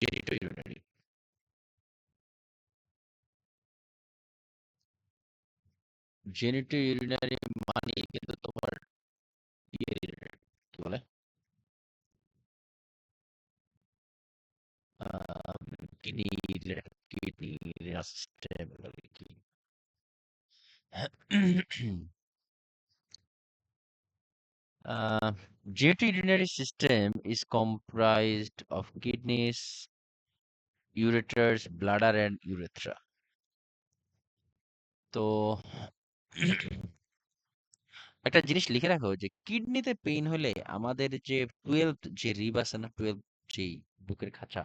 জেনিটোইউরিনারি। জেনিটোইউরিনারি মানে কিন্তু তোমার ইয়ে রিলেটেড, কি বলে, কিডনি রিলেটেড, কিডনি সিস্টেম কি। Genitourinary system is comprised of kidneys, ureters, bladder and urethra. তো একটা জিনিস লিখে রাখো যে কিডনিতে পেইন হলে আমাদের যে 12th যে রিব আছে না, 12 যেই বুকের খাঁচা,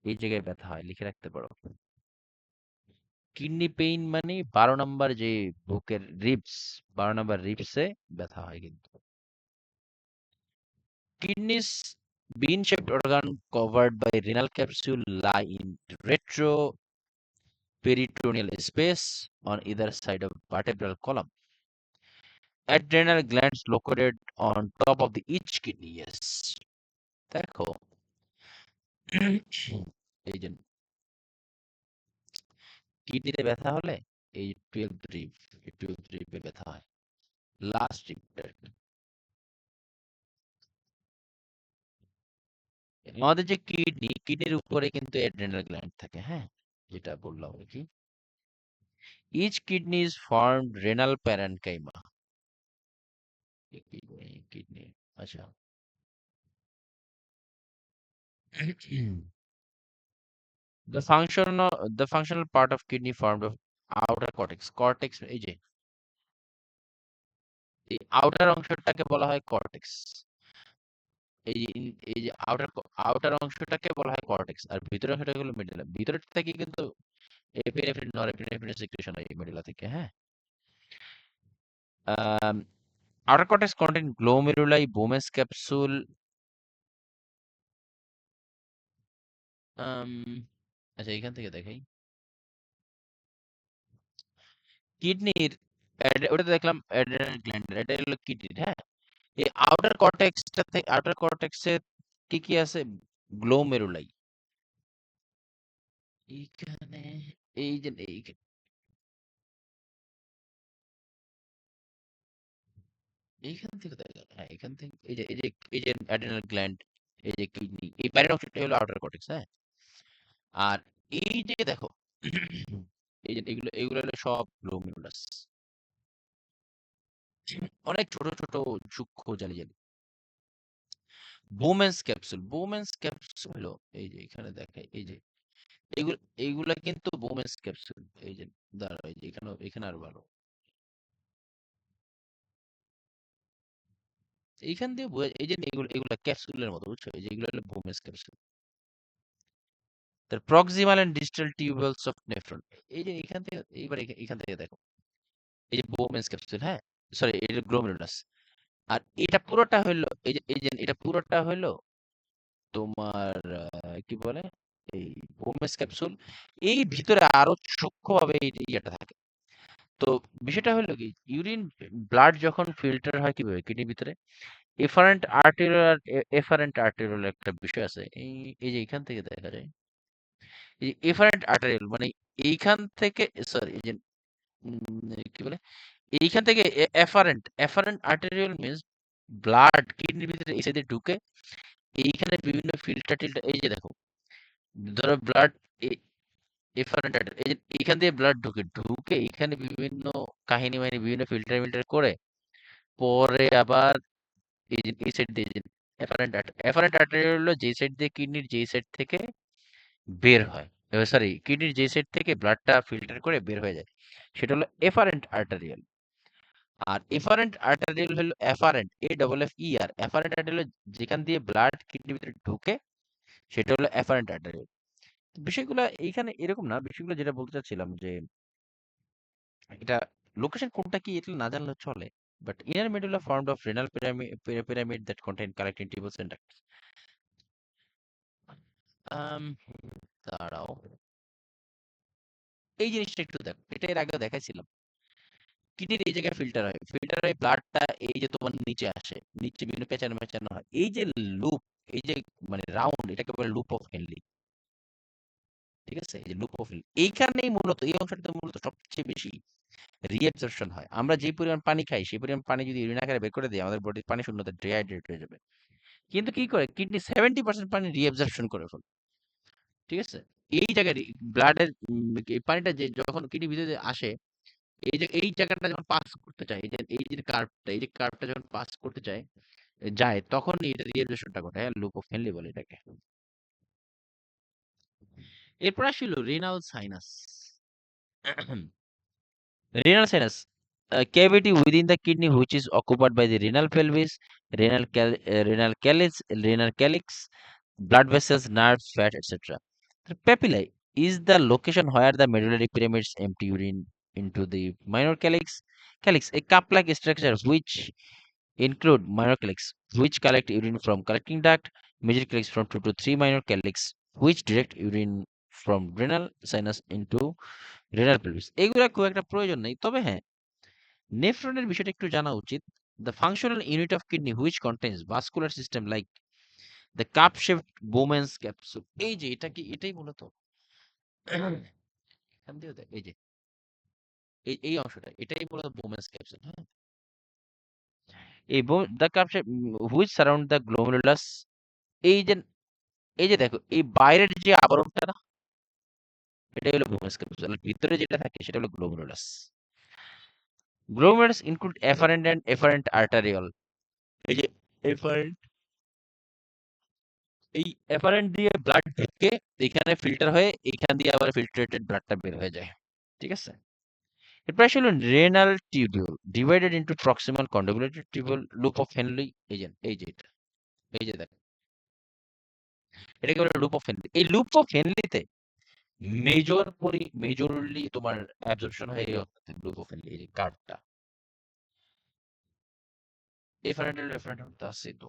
এই জায়গায় ব্যথা হয়, লিখে রাখতে পারো। কিডনি পেইন মানে 12 নম্বর যে বুকের রিবস, 12 নম্বর রিবসে ব্যথা হয় কিন্তু। Kidneys, bean-shaped organ covered by renal capsule, lie in retroperitoneal space on either side of vertebral column. Adrenal glands located on top of the each kidney. Yes. দেখো এই যে কিডনিতে ব্যথা হলে এই 12 রিব, এই 12 রিবে ব্যথা হয়, লাস্ট রিবটা। আমাদের যে কিডনি, কিডনির উপরে কিন্তু অ্যাড্রেনাল গ্ল্যান্ড থাকে, হ্যাঁ, যেটা বললাম আর কি। Each kidney is formed renal parenchyma. Kidney, আচ্ছা। The functional part of kidney formed of outer cortex. Cortex এই যে এই আউটার অংশটাকে বলা হয় কর্টেক্স। এই যে আউটার অংশটাকে বলা হয় কর্টেক্স, আর ভিতরের অংশটা হলো মেডুলা। ভিতরের থেকে কিন্তু এপিনেফ্রিন, নরএপিনেফ্রিন সিক্রেশন হয় এই মেডুলা থেকে, হ্যাঁ। Outer cortex contain glomeruli, Bowman's capsule. আচ্ছা, এখান থেকে দেখাই। কিডনির ওটা দেখলাম অ্যাড্রেনাল গ্ল্যান্ড, এটা হলো কিডনির, হ্যাঁ। এই আউটার কর্টেক্সটা থেকে, আউটার কর্টেক্সে কি কি আছে? গ্লোমেরুলাই। এইখানে এই যে এইখান থেকে দেখা, হ্যাঁ, এখান থেকে এই যে অ্যাড্রেনাল গ্ল্যান্ড, এই যে কিডনি, এই বাইরের অংশটা হলো আউটার কর্টেক্স, হ্যাঁ। আর এই যে দেখো এই যে এগুলো হলো সব গ্লোমেরুলাস, অনেক ছোট ছোট সূক্ষ্ম জালি জালি। বোমেন্স ক্যাপসুল হলো এই যে এখানে দেখায়, এই যে এগুলো, এইগুলা কিন্তু বোমেন্স ক্যাপসুল। এই যে দাঁড়াও, এই যে এখানে, এখানে আরো ভালো, এইখান দিয়ে এই যে এগুলা ক্যাপসুলের মতো, বুঝছো? এই যে এগুলো হলো বোমেন্স ক্যাপসুল। তার proximal and distal tubules of nephron, এই যে এখান থেকে, এইবার এখান থেকে দেখো, এই যে বোমেন্স ক্যাপসুল, হ্যাঁ, সরি, এটা গ্লোমেরুলাস। আর এটা পুরোটা হইলো, এই যে এটা পুরোটা হইলো তোমার কি বলে, এই বোমেন্স ক্যাপসুল। এই ভিতরে আরো সূক্ষ্মভাবে এই ইয়েটা থাকে। তো বিষয়টা হলো কি, ইউরিন ব্লাড যখন ফিল্টার হয় কিভাবে কিডনির ভিতরে, এফারেন্ট আর্টেরিয়াল একটা বিষয় আছে। এই যে এখান থেকে দেখা যায়, এই যে এফারেন্ট আর্টেরিয়াল মানে এইখান থেকে, সরি, এই যে কি বলে, এইখান থেকে এফারেন্ট আর্টেরিয়াল মিন্স ব্লাড কিডনির ভিতরে এই সাইডে ঢুকে, এইখানে বিভিন্ন ফিল্টার টিল্টার, এই যে দেখো, ধরো ব্লাড, এফারেন্ট আর্টারি, এই যে এইখান দিয়ে ব্লাড ঢুকে ঢুকে এখানে বিভিন্ন কাহিনী মাহিনী, বিভিন্ন ফিল্টার মিল্টার করে, পরে আবার এই যে এই সাইড দিয়ে, এফারেন্ট আর্টারি হলো যে সাইড দিয়ে কিডনির যেই সাইড থেকে বের হয়, সরি, কিডনির যে সাইড থেকে ব্লাডটা ফিল্টার করে বের হয়ে যায়, সেটা হলো এফারেন্ট আর্টারিয়াল। আর এফারেন্ট আর্টারিয়াল হলো এফারেন্ট আর্টারিয়াল যেখান দিয়ে ব্লাড কিডনির ভিতরে ঢুকে, সেটা হলো এফারেন্ট আর্টারিয়াল। বিষয়গুলো এইখানে এরকম না, বিষয়গুলো যেটা বলতে চাচ্ছিলাম যে এটা লোকেশন কোনটা কি এটা না জানলে চলে, but inner medulla formed of renal pyramid that contain collecting tubules and ducts. আম, দাঁড়াও, এই জিনিসটা একটু দেখো, এটা এর আগেও দেখাইছিলাম। কিডনির এই জায়গায় ফিল্টার হয়, ফিল্টার হয়ে ব্লাডটা এই যে তোমার নিচে আসে, নিচে বিভিন্ন পেঁচানো মেচানো হয়, এই যে লুপ, এই যে মানে রাউন্ড, এটাকে বলে লুপ অফ হেনলি। ঠিক আছে, এই যে লুপ অফ হেনলি, এইখানেই মূলত এই অংশটাতে মূলত সবচেয়ে বেশি রিঅ্যাবজর্পশন হয়। আমরা যে পরিমাণ পানি খাই সেই পরিমাণ পানি যদি ইউরিন আকারে বের করে দিই, আমাদের বডির পানি শূন্যতা ডিহাইড্রেট হয়ে যাবে। কিন্তু কি করে কিডনি 70% পানি রিঅ্যাবজর্পশন করে ফেলে। ঠিক আছে, এই জায়গায় ব্লাডের এই পানিটা যে যখন কিডনি ভিতরে আসে, এই যে এই জায়গাটা যখন পাস করতে চায়, এই যে কার্ভটা, এই যে কার্ভটা যখন পাস করতে চায় যায়, তখন এটা রিঅ্যাবজর্পশনটা ঘটে। হ্যাঁ, লুপ অফ হেনলি বলে এটাকে। এরপর আসলো renal sinus. Renal sinus, a cavity within the kidney which is occupied by the renal pelvis, renal calyx, blood vessels, nerves, fat, etc. The papillae is the location where the medullary pyramids empty urine into the minor calyx. Calyx, a cup-like structure which include minor calyx, which collect urine from collecting duct, major calyx from 2 to 3 minor calyx, which direct urine from renal sinus into renal pelvis. এগুলা খুব একটা প্রয়োজন নেই, তবে হ্যাঁ, নেফ্রনের বিষয়টা একটু জানা উচিত। The functional unit of kidney which contains vascular system like the cup shaped Bowman's capsule. এই যে এটা কি, এটাই মূলত এখান দিয়েও দেখ, এই যে এই অংশটা, এটাই মূলত বোমেন্স ক্যাপসুল। হ্যাঁ, এই the cup shape which surround the glomerulus. এই যে এই যে দেখো, এই বাইরের যে আবরণটা না, এটাই হলো বোমেন্স ক্যাপসুল, আর ভিতরে যেটা থাকে সেটা হলো glomerulus. Glomerulus include afferent and efferent arteriole. এই যে এফারেন্ট, এই এফারেন্ট দিয়ে ব্লাড ঢুকে এখানে ফিল্টার হয়ে এখান দিয়ে আবার ফিল্টারেটেড ব্লাডটা বের হয়ে যায়। ঠিক আছে, এরপর আসলে renal tubule divided into proximal convoluted tubule, loop of Henle. এই যে এটা, এই যে দেখো, এটাকে বলে লুপ অফ হেনলি। এই লুপ অফ হেনলিতে মেজরলি তোমার অ্যাবজর্পশন হয়ে লুপ অফ হেনলি, এই যে কার্ভটা এফারেন্ট আছে তো।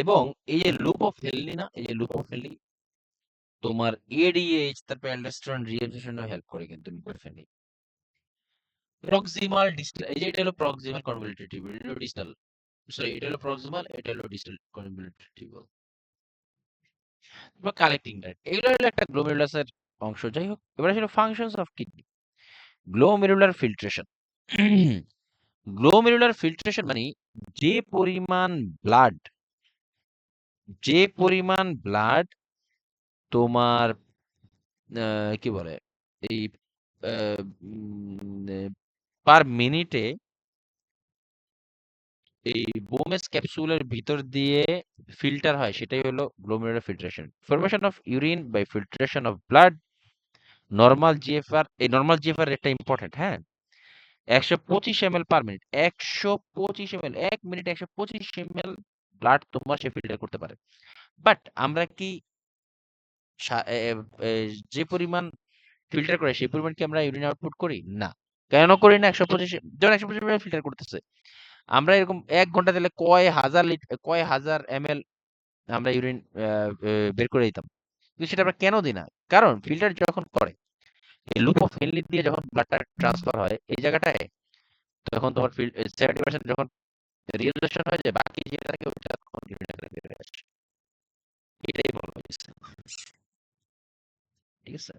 এবং এই যে লুপ অফ হেনলি না, এই যে লুপ অফ হেনলি তোমার এডিএইচ, তারপর অ্যালডোস্টেরন রিঅ্যাবজর্পশনে হেল্প করে কিন্তু loop of Henley. Proximal distal, এই যে এটা হলো প্রক্সিমাল কনভলিউটেড টিউবুল, এটা হলো ডিস্টাল, সরি এটা হলো প্রক্সিমাল, এটা হলো ডিস্টাল কনভলিউটেড টিউবুল। তারপর কালেক্টিং ডাক্ট, এগুলো হলো একটা গ্লোমেরুলাসের অংশ। যাই হোক, এবার আসলে functions of kidney. Glomerular filtration. Glomerular filtration মানে যে পরিমাণ ব্লাড, যে পরিমাণ ব্লাড তোমার কি বলে এই পার মিনিটে এই বোমেস ক্যাপসুলের ভিতর দিয়ে ফিল্টার হয়, সেটাই হলো glomerular filtration. Formation of urine by filtration of blood. Normal GFR, এই নরমাল জিএফআর একটা ইম্পর্টেন্ট, হ্যাঁ, 125 ml পার মিনিট, 125 ml, 1 মিনিটে 125 ml ব্লাড তোমার সে ফিল্টার করতে পারে। বাট আমরা কি যে পরিমাণ ফিল্টার করে সেই পরিমাণ কি আমরা ইউরিন আউটপুট করি? না। কেন করি না? 125, যেমন 125 ml ফিল্টার করতেছে, আমরা এরকম 1 ঘন্টা দিলে কয় হাজার ml আমরা ইউরিন বের করে দিতাম। কিন্তু সেটা আমরা কেন দিই না? কারণ ফিল্টার যখন করে, এই লুপ অফ হেনলি দিয়ে যখন ব্লাডটা ট্রান্সফার হয় এই জায়গাটায়, তখন তোমার 70% যখন রিঅ্যাবজর্পশন হয়ে যায়, বাকি যেটা থাকে ওইটা তখন ইউরিন আকারে বের হয়ে আসে। এটাই বলা হয়েছে। ঠিক আছে?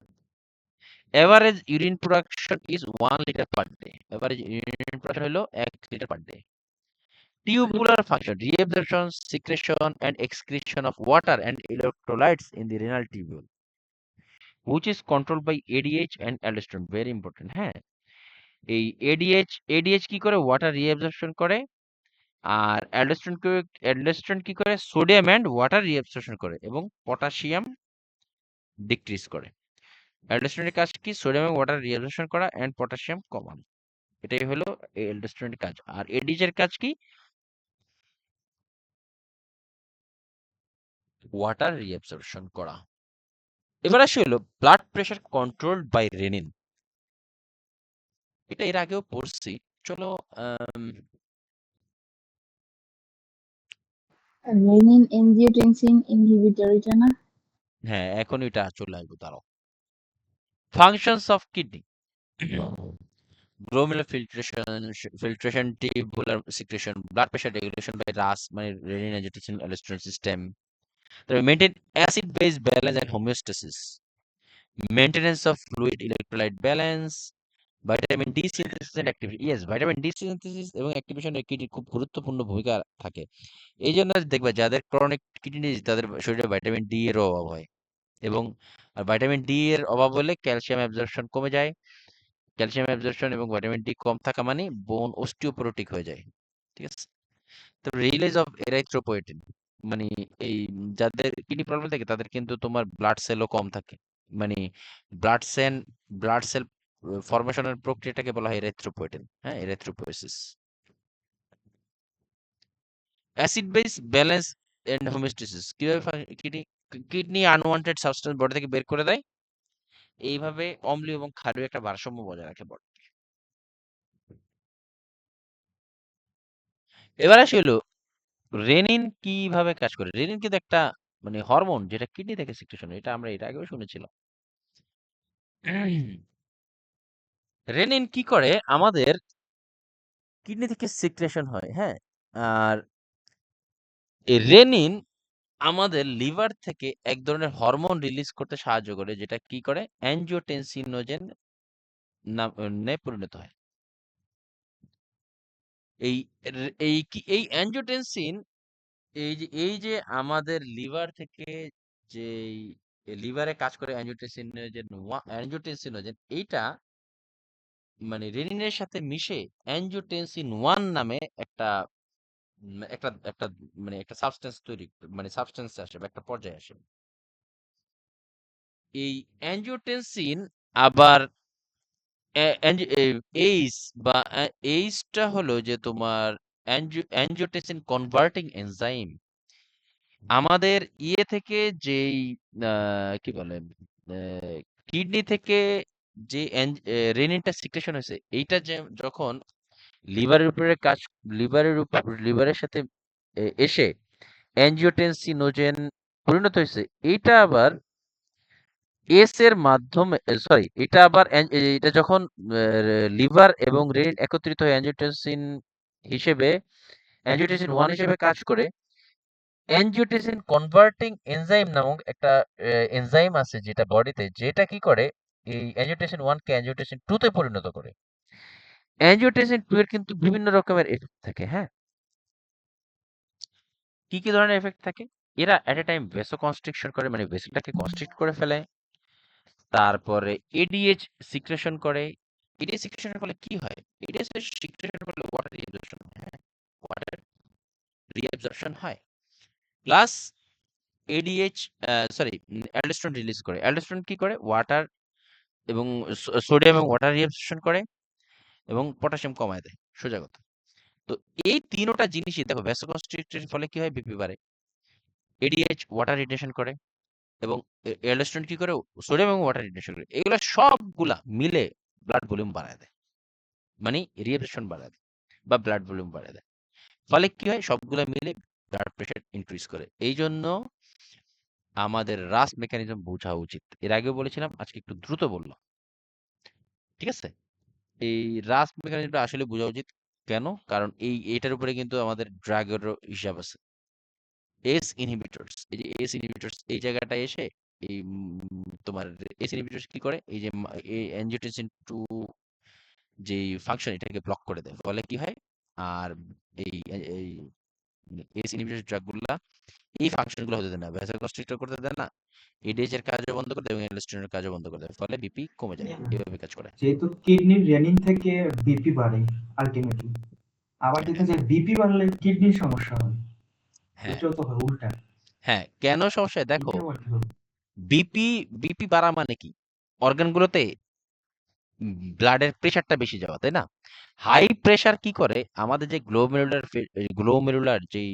Average urine production is 1 litre per day. Average urine production হলো 1 litre per day. Tubular function, reabsorption, secretion and excretion of water and electrolytes in the renal tubule, which is controlled by ADH and aldosterone. Very important, হ্যাঁ, এই ADH কি করে? Water reabsorption করে। আর aldosterone কি করে? Sodium and water reabsorption করে এবং potassium decrease করে। অ্যালডোস্টেরনের কাজ কি? সোডিয়াম এবং ওয়াটার রিঅ্যাবজর্পশন করা এন্ড পটাশিয়াম কমানো। এটাই হলো অ্যালডোস্টেরনের কাজ। আর এডিএইচ এর কাজ কি? ওয়াটার রিঅ্যাবজর্পশন করা। এবার আসি হলো blood pressure controlled by renin. এটা এর আগেও পড়ছি। চলো রেনিন এনজিওটেনসিন ইনহিবিটর, এটা না? হ্যাঁ, এখন এটা চলে আসবো, দাঁড়াও। Functions of kidney. glomerular filtration, tubular secretion, blood pressure regulation by RAS, মানে renin angiotensin aldosterone system. তারপরে maintain acid base balance and homeostasis, maintenance of fluid electrolyte balance, vitamin D synthesis and activation. Yes, vitamin D synthesis এবং activation এ কিডনির খুব গুরুত্বপূর্ণ ভূমিকা থাকে। এই জন্য দেখবা যাদের ক্রনিক কিডনি ডিজিজ তাদের শরীরে ভিটামিন ডি এরও অভাব হয়, এবং ভিটামিন ডি এর অভাব হলে ক্যালসিয়াম অ্যাবজর্পশন কমে যায়। ক্যালসিয়াম অ্যাবজর্পশন এবং ভিটামিন ডি কম থাকা মানে বোন অস্টিওপোরোটিক হয়ে যায়। ঠিক আছে? তো রিলিজ অফ এরাইথ্রোপোয়েটিন, মানে এই যাদের কিডনি প্রবলেম থাকে তাদের কিন্তু তোমার ব্লাড সেলও কম থাকে, মানে ব্লাড সেল ব্লাড সেল ফরমেশনের প্রক্রিয়াটাকে বলা হয় এরাইথ্রোপোয়েটিন, হ্যাঁ, erythropoiesis. Acid base balance and homeostasis, কিভাবে kidney kidney unwanted substance body থেকে বের করে দেয়, এইভাবে অম্লীয় এবং ক্ষারীয় একটা ভারসাম্য বজায় রাখে বডি। এবার আসি হলো রেনিন কিভাবে কাজ করে। রেনিন কিন্তু একটা মানে হরমোন যেটা কিডনি থেকে সিক্রেশন হয়, এটা আমরা এর আগেও শুনেছিলাম। রেনিন কি করে, আমাদের কিডনি থেকে সিক্রেশন হয়, হ্যাঁ। আর এই রেনিন আমাদের লিভার থেকে এক ধরনের হরমোন রিলিজ করতে সাহায্য করে, যেটা কি করে অ্যানজিওটেনসিনোজেন নামে পরিণত হয়। এই এই অ্যানজিওটেনসিন, এই যে আমাদের লিভার থেকে যে লিভারে কাজ করে অ্যানজিওটেনসিনোজেন এইটা মানে রেনিনের সাথে মিশে অ্যানজিওটেনসিন 1 নামে একটা একটা একটা মানে একটা সাবস্টেন্স তৈরি, মানে সাবস্টেন্স আসে বা একটা পর্যায়ে আসে। এই অ্যানজিওটেনসিন আবার এইস বা এইসটা হলো যে তোমার অ্যানজিওটেনসিন কনভার্টিং এনজাইম, আমাদের ইয়ে থেকে যেই কি বলে কিডনি থেকে যে রেনিনটা সিক্রেশন হয়েছে, এইটা যে যখন লিভারের উপরে কাজ লিভারের সাথে এসে অ্যানজিওটেনসিনোজেন পরিণত হয়েছে, এইটা আবার এস এর মাধ্যমে, সরি, এটা আবার এটা যখন লিভার এবং রেনিন একত্রিত হয়ে অ্যানজিওটেনসিন হিসেবে অ্যানজিওটেনসিন 1 হিসেবে কাজ করে, অ্যানজিওটেনসিন কনভার্টিং এনজাইম নামক একটা এনজাইম আছে যেটা বডিতে, যেটা কি করে এই অ্যানজিওটেনসিন 1 কে অ্যানজিওটেনসিন 2 তে পরিণত করে। অ্যানজিওটেনসিন 2 এর কিন্তু বিভিন্ন রকমের এফেক্ট থাকে, হ্যাঁ। কি কি ধরনের এফেক্ট থাকে? এরা এট এ টাইম ভেসো কনস্ট্রিকশন করে, মানে ভেসেলটাকে কনস্ট্রিক্ট করে ফেলে। তারপরে এডিএইচ সিক্রেশন করে। এডিএইচ সিক্রেশনের ফলে কি হয়? এডিএইচ সিক্রেশনের ফলে ওয়াটার রিঅ্যাবজর্পশন, হ্যাঁ, ওয়াটার রিঅ্যাবজর্পশন হয়। Plus ADH sorry aldosterone release করে। অ্যালডোস্টেরন কি করে? ওয়াটার এবং সোডিয়াম এবং ওয়াটার রিঅ্যাবজর্পশন করে এবং পটাশিয়াম কমায় দেয়, সোজা কথা। তো এই তিনটা জিনিসই দেখো, ভ্যাসোকনস্ট্রিক্টের ফলে কি হয়? বিপি বাড়ে। এডিএইচ ওয়াটার রিটেনশন করে এবং অ্যালডোস্টেরন কি করে? সোডিয়াম এবং ওয়াটার রিটেনশন করে। এগুলা সবগুলা মিলে ব্লাড ভলিউম বাড়ায় দেয়, মানে রিঅ্যাবজর্পশন বাড়ায় দেয় বা ব্লাড ভলিউম বাড়ায় দেয়। ফলে কি হয়? সবগুলা মিলে ব্লাড প্রেশার ইনক্রিজ করে। এই জন্য আমাদের রাস মেকানিজম বোঝা উচিত। এর আগেও বলেছিলাম, আজকে একটু দ্রুত বললাম। ঠিক আছে? এই রাস মেকানিজমটা আসলে বোঝা উচিত। কেন? কারণ এটার উপরে কিন্তু আমাদের ড্রাগেরও হিসাব আছে। এস ইনহিবিটরস, এই যে এস ইনহিবিটরস এই জায়গাটায় এসে এই তোমার এস ইনহিবিটরস কি করে? এই যে এই অ্যানজিওটেনসিন 2 যেই ফাংশন এটাকে ব্লক করে দেয়। ফলে কি হয়? আর এই এই এস ইনহিবিটর ড্রাগগুলা এই ফাংশন গুলো হতে দেয় না, ভ্যাসোকনস্ট্রিক্টর করতে দেয় না, এডিএইচ এর কাজও বন্ধ করে দেয় এবং অ্যালডোস্টেরনের কাজও বন্ধ করে দেয়। ফলে বিপি কমে যায়। এভাবে কাজ করে। যেহেতু কিডনির রেনিন থেকে বিপি বাড়ে আলটিমেটলি, আবার দেখা যায় বিপি বাড়লে কিডনির সমস্যা হয়, হ্যাঁ, এটাও তো হয় উল্টা। হ্যাঁ, কেন সমস্যা হয়? দেখো, এটা আবার কি হবে? বিপি বিপি বাড়া মানে কি? অর্গানগুলোতে ব্লাডের প্রেশারটা বেশি যাওয়া, তাই না? হাই প্রেশার কি করে? আমাদের যে গ্লোমেরুলার যেই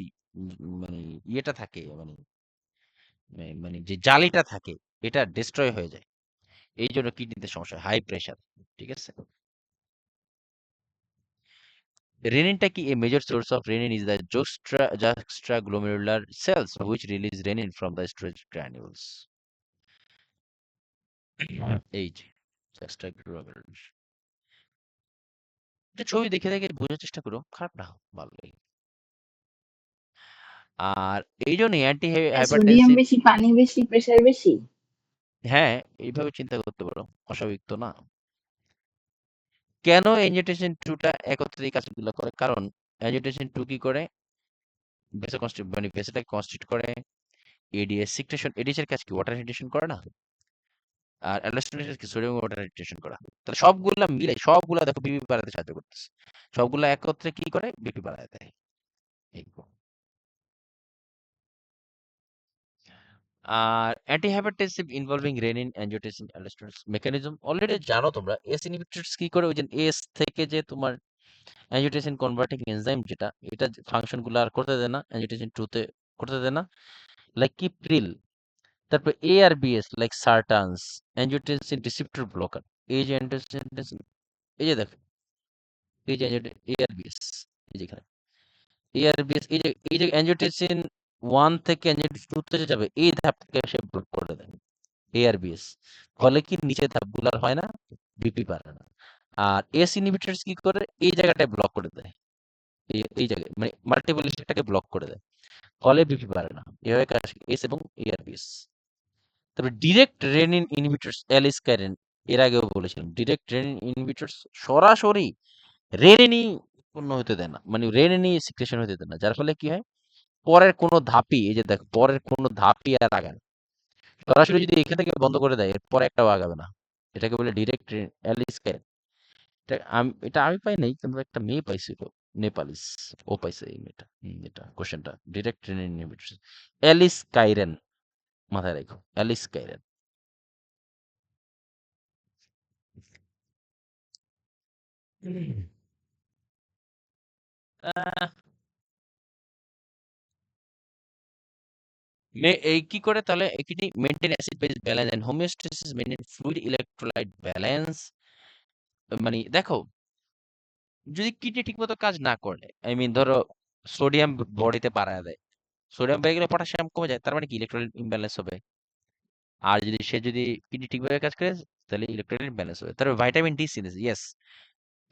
মানে ইয়েটা থাকে, মানে মানে যে জালিটা থাকে, এটা ডিস্ট্রয় হয়ে যায়। এই জন্য কিডনিতে সমস্যা হয়, হাই প্রেশার। ঠিক আছে? Renin-টা কি? A major source of renin is the juxtaglomerular cells which release renin from the storage granules. এই যে juxtaglomerular। একটা ছবি দেখে দেখে বোঝার চেষ্টা করো, খারাপ না, ভালোই। আর এই জন্য অ্যান্টি সোডিয়াম হাইপারটেনসিভ, বেশি, পানি বেশি, প্রেসার বেশি? হ্যাঁ, এইভাবে চিন্তা করতে পারো, অস্বাভাবিক তো না। কেন এনজিওটেনসিন 2 টা একত্রে এই কাজগুলো করে? কারণ এনজিওটেনসিন 2 কি করে? ভেসো কনস্ট্রিক্ট মানে ভেসেলটাকে কনস্ট্রিক্ট করে। এডিএস সিক্রেশন, এডিএস এর কাজ কি? ওয়াটার রিটেনশন করে না? আর অ্যালডোস্টেরন এর কি? সোডিয়াম ওয়াটার রিটেনশন করা। তাহলে সবগুলা মিলে, সবগুলা দেখো বিপি বাড়াতে সাহায্য করতেছে। সবগুলা একত্রে কি করে? বিপি বাড়ায় দেয়। এই। আর antihypertensive involving renin angiotensin aldosterone mechanism already জানো তোমরা। এস ইনহিবিটরস কি করে? ওই যে এস থেকে যে তোমার অ্যাঞ্জিওটেনসিন কনভার্টিং এনজাইম যেটা, এটা ফাংশন গুলো আর করতে দেয় না, অ্যাঞ্জিওটেনসিন 2 তে করতে দেয় না। লাইক কি প্রিল, তারপর এআরবিএস লাইক সার্টানস, অ্যাঞ্জিওটেনসিন রিসেপ্টর ব্লকার। এই যে অ্যাঞ্জিওটেনসিন, এই যে দেখো, এই যে এআরবিএস, এই যেখানে এআরবিএস, এই যে অ্যাঞ্জিওটেনসিন 1 থেকে অ্যাঞ্জিওটেনসিন 2 তে যাবে, এই ধাপটাকে সে ব্লক করে দেয় এআরবিএস। ফলে কি নিচে ধাপগুলো আর হয় না, বিপি বাড়ে না। আর এস ইনহিবিটরস কি করে? এই জায়গাটায় ব্লক করে দেয়, এই জায়গায় মানে মাল্টিপল স্টেটটাকে ব্লক করে দেয়, ফলে বিপি বাড়ে না। এভাবে কাজ এস এবং এআরবিএস। তবে ডিরেক্ট রেনিন ইনহিবিটরস অ্যালিসক্যারিন, এর আগেও বলেছিলাম, ডিরেক্ট রেনিন ইনহিবিটরস সরাসরি রেনিনই উৎপন্ন হতে দেয় না, মানে রেনিনই সিক্রেশন হতে দেয় না, যার ফলে কি হয়? পরের কোনো ধাপই, এই যে দেখো, পরের কোনো ধাপই আর আগায় না। সরাসরি যদি এখান থেকে বন্ধ করে দেয়, এরপরে একটাও আগাবে না। এটাকে বলে ডিরেক্ট অ্যালিসক্যারিন। এটা আমি পাই নাই, কিন্তু একটা মেয়ে পাইছিল, নেপালিস, ও পাইছে এই মেয়েটা, এটা কোশ্চেনটা ডিরেক্ট রেনিন ইনহিবিটরস অ্যালিস কাইরেন, মাথায় রাখো, অ্যালিস কাইরেন। আহ, এই কি করে তাহলে? এটি maintain acid base balance and homeostasis, maintain fluid electrolyte balance. মানে দেখো, যদি কিডনি ঠিকমতো কাজ না করে, ধরো সোডিয়াম বডিতে বাড়ায় দেয়, সোডিয়াম বেড়ে গেলে পটাশিয়াম কমে যায়, তার মানে কি? ইলেকট্রোলাইট ইমব্যালেন্স হবে। আর যদি কিডনি ঠিকভাবে কাজ করে, তাহলে ইলেকট্রোলাইট ব্যালেন্স হবে। তারপর vitamin D synthesis, yes,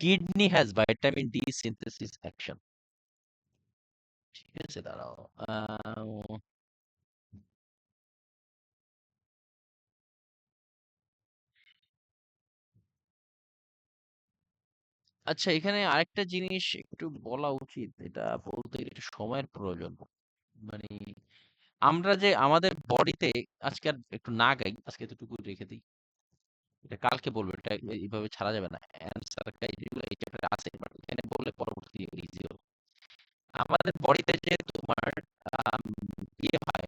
kidney has vitamin D synthesis action. ঠিক আছে, দাঁড়াও। আচ্ছা, এখানে আরেকটা জিনিস একটু বলা উচিত, এটা বলতে গেলে একটু সময়ের প্রয়োজন। মানে আমরা যে আমাদের বডিতে, আজকে আর একটু না গাই, আজকে এতটুকু রেখে দিই, এটা কালকে বলবো, এটা এইভাবে ছাড়া যাবে না। অ্যান্সার যেগুলো এই চ্যাপ্টারে আছে, বাট এখানে বললে পরবর্তী ইজি হবে। আমাদের বডিতে যে তোমার ইয়ে হয়,